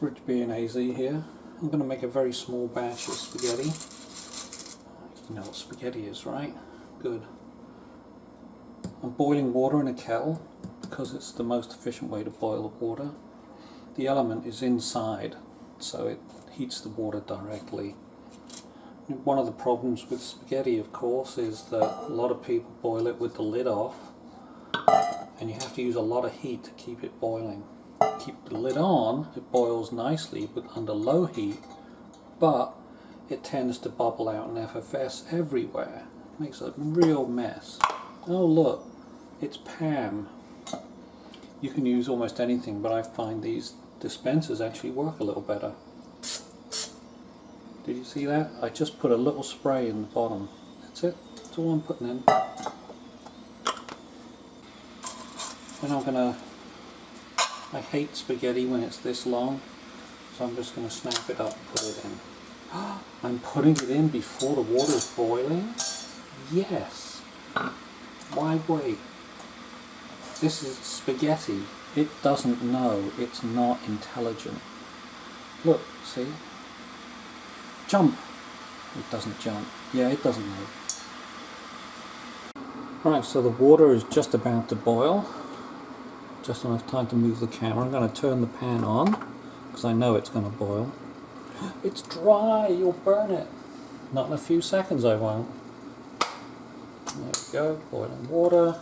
Rich being AZ here. I'm going to make a very small batch of spaghetti. You know what spaghetti is, right? Good. I'm boiling water in a kettle because it's the most efficient way to boil the water. The element is inside, so it heats the water directly. One of the problems with spaghetti, of course, is that a lot of people boil it with the lid off, and you have to use a lot of heat to keep it boiling. Keep the lid on, it boils nicely, but under low heat, but it tends to bubble out and effervesce everywhere. It makes a real mess. Oh look, it's Pam. You can use almost anything, but I find these dispensers actually work a little better. Did you see that? I just put a little spray in the bottom. That's it. That's all I'm putting in. And I'm gonna... I hate spaghetti when it's this long, so I'm just gonna snap it up and put it in. I'm putting it in before the water's boiling? Yes. Why wait? This is spaghetti. It doesn't know. It's not intelligent. Look, see? Jump! It doesn't jump. Yeah, it doesn't know. Right, so the water is just about to boil. Just enough time to move the camera. I'm going to turn the pan on because I know it's going to boil. It's dry, you'll burn it. Not in a few seconds I won't. There we go, boiling water.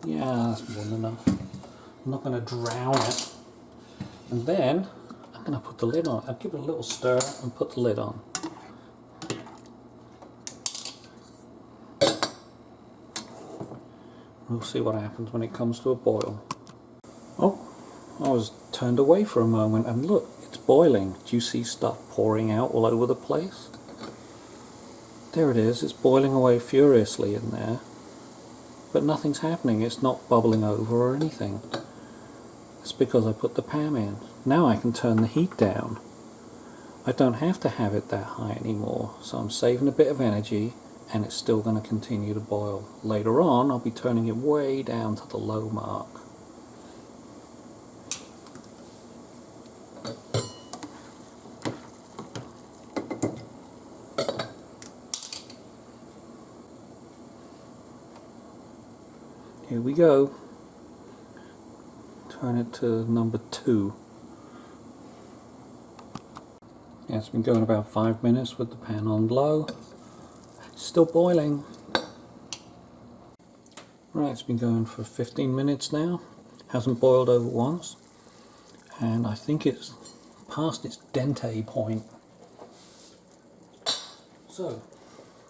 Yeah, that's more than enough. I'm not going to drown it. And then I'm going to put the lid on. I'll give it a little stir and put the lid on. We'll see what happens when it comes to a boil. Oh, I was turned away for a moment and look, it's boiling. Do you see stuff pouring out all over the place? There it is, it's boiling away furiously in there. But nothing's happening, it's not bubbling over or anything. It's because I put the Pam in. Now I can turn the heat down. I don't have to have it that high anymore, so I'm saving a bit of energy and it's still going to continue to boil. Later on I'll be turning it way down to the low mark. Here we go. Turn it to number 2. Yeah, it's been going about 5 minutes with the pan on low. Still boiling. Right, it's been going for 15 minutes now. Hasn't boiled over once. And I think it's past its dente point. So,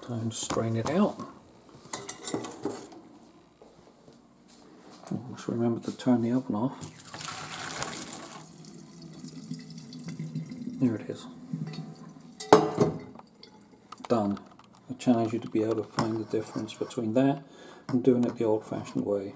time to strain it out. Just remember to turn the oven off. There it is. Done. I challenge you to be able to find the difference between that and doing it the old-fashioned way.